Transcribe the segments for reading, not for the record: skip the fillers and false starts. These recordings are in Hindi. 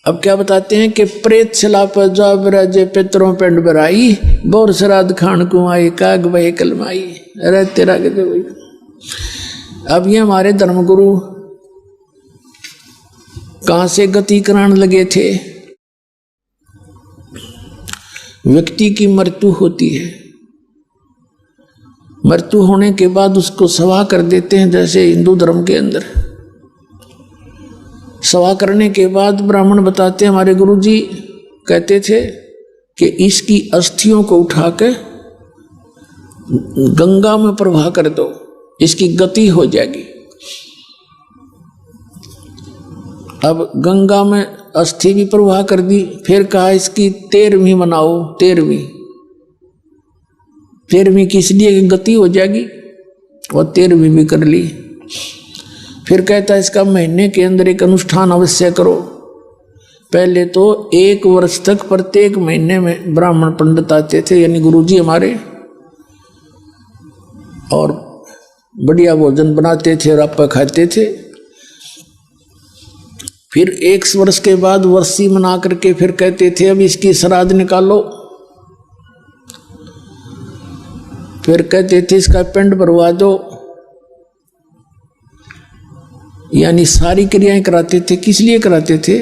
अब क्या बताते हैं कि प्रेत छला पर जा बराजे पितरों पिंड बराई बोर श्राद्ध खान को आई काग बहे कलमाई। अरे तेरा के वही। अब ये हमारे धर्मगुरु कहां से गति कराने लगे थे। व्यक्ति की मृत्यु होती है, मृत्यु होने के बाद उसको सवा कर देते हैं। जैसे हिंदू धर्म के अंदर सवा करने के बाद ब्राह्मण बताते हैं, हमारे गुरुजी कहते थे कि इसकी अस्थियों को उठा के गंगा में प्रवाह कर दो, इसकी गति हो जाएगी। अब गंगा में अस्थि भी प्रवाह कर दी, फिर कहा इसकी 13वीं बनाओ, 13वीं की इसलिए गति हो जाएगी, और 13वीं भी कर ली। फिर कहता है इसका महीने के अंदर एक अनुष्ठान अवश्य करो। पहले तो 1 वर्ष तक प्रत्येक महीने में ब्राह्मण पंडित आते थे, यानी गुरुजी हमारे, और बढ़िया भोजन बनाते थे और आप खाते थे। फिर 1 वर्ष के बाद वर्षी मना करके फिर कहते थे अब इसकी श्राद्ध निकालो। फिर कहते थे इसका पिंड भरवा दो, यानी सारी क्रियाएं कराते थे। किस लिए कराते थे?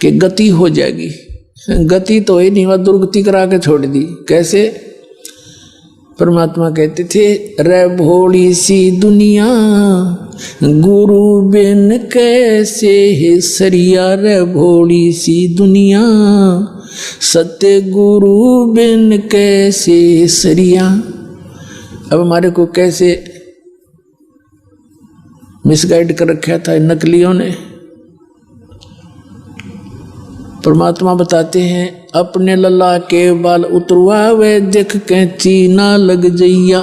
कि गति हो जाएगी। गति तो ही नहीं, वह दुर्गति करा के छोड़ दी। कैसे? परमात्मा कहते थे रे भोली सी दुनिया गुरु बिन कैसे है सरिया, रे भोली सी दुनिया सत्य गुरु बिन कैसे सरिया। अब हमारे को कैसे मिसगाइड कर रखा था नकलियों ने। परमात्मा बताते हैं अपने लल्ला के बाल उतरवावे देख कैंची ना लग जइया।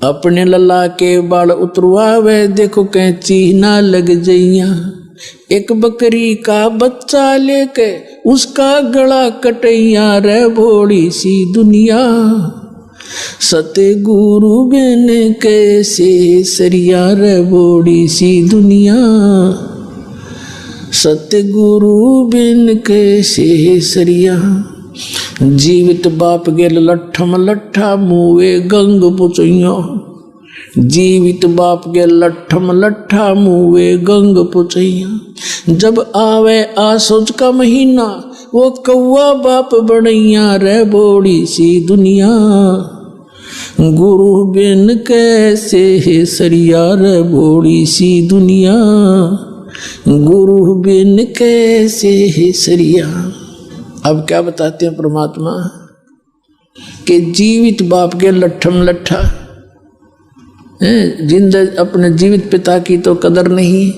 अपने लल्ला के बाल उतरवावे देखो कैंची ना लग जइया। एक बकरी का बच्चा लेके उसका गला कटैया, रे भोली सी दुनिया सतगुरु बिन कैसे सरिया, रे भोली सी दुनिया सतगुरु बिन कैसे सरिया। जीवित बाप गेल लट्ठम लट्ठा मुए गंग पुचैया। जीवित बाप गेल लट्ठम लट्ठा मुए गंग पुचैया। जब आवे आसोज का महीना वो कौआ बाप बनैया, रे बोड़ी सी दुनिया गुरु बिन कैसे सरिया, रे बोड़ी सी दुनिया गुरु बिन कैसे सरिया। अब क्या बताते हैं परमात्मा कि जीवित बाप के लट्ठम लट्ठा, जिंदा अपने जीवित पिता की तो कदर नहीं,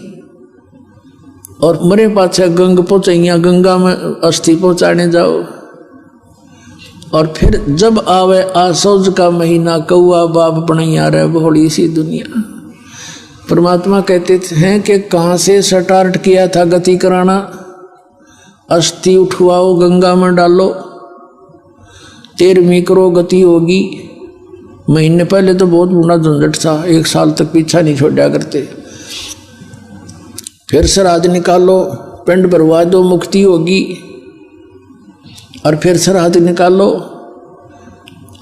और मरे पाछा गंग पहुंचैया, गंगा में अस्थि पहुंचाने जाओ। और फिर जब आवे आसौज का महीना कौआ बाप बनैया, रे भोली सी दुनिया। परमात्मा कहते हैं कि कहाँ से स्टार्ट किया था गति कराना। अस्थि उठवाओ गंगा में डालो, 13वीं करो गति होगी। महीने पहले तो बहुत बड़ा झंझट था, 1 साल तक पीछा नहीं छोड़ा करते। फिर श्राद्ध निकालो, पिंड भरवा दो, मुक्ति होगी। और फिर श्राद्ध निकालो।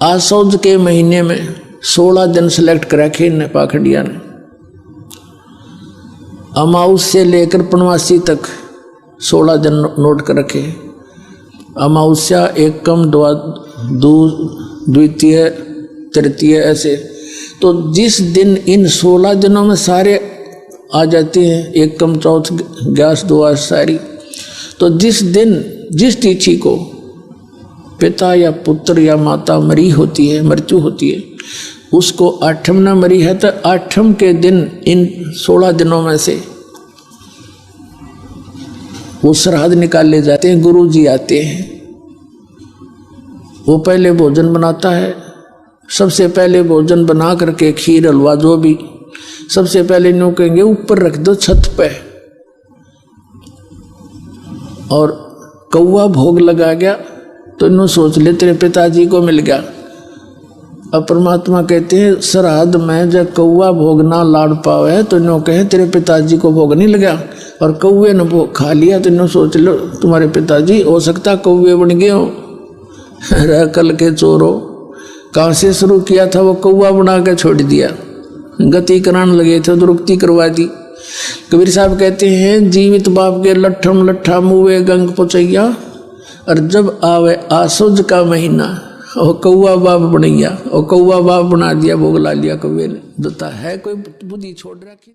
आसौज के महीने में 16 दिन सेलेक्ट करा के इन पाखंडिया ने। अमाउस से लेकर पूर्णमासी तक 16 दिन नोट कर रखे। अमावस्या, एकम, द्वितीय, तृतीय, ऐसे। तो जिस दिन इन 16 दिनों में सारे आ जाते हैं, एकम, चौथ, ग्यास, द्वादश सारी, तो जिस दिन जिस तिथि को पिता या पुत्र या माता मरी होती है, मृत्यु होती है, उसको 8वीं न मरी है तो 8वें के दिन इन 16 दिनों में से वो श्राद्ध निकाले जाते हैं। गुरु जी आते हैं, वो पहले भोजन बनाता है। सबसे पहले भोजन बना करके खीर हलवा जो भी, सबसे पहले न्यू कहेंगे ऊपर रख दो छत पे। और कौआ भोग लगा गया तो इन्हों सोच ले तेरे पिताजी को मिल गया। अब परमात्मा कहते हैं श्राद्ध में जब कौआ भोग ना लाड़ पावे तो नो कहे तेरे पिताजी को भोग नहीं लगा, और कौए ने भोग खा लिया तो नो सोच लो तुम्हारे पिताजी हो सकता कौए बन गए हो। रह कल के चोरो, कहाँ से शुरू किया था वो कौआ बना के छोड़ दिया, गति कराने लगे थे दुरुक्ति करवा दी। कबीर साहब कहते हैं जीवित बाप के लट्ठम लट्ठा मुँहे गंग पुचैया, और जब आवे आसुज का महीना वो कौआ बाप बनैया, और कौआ बाप बना दिया, भोग ला लिया कौए ने। देता है कोई बुद्धि छोड़ रखी।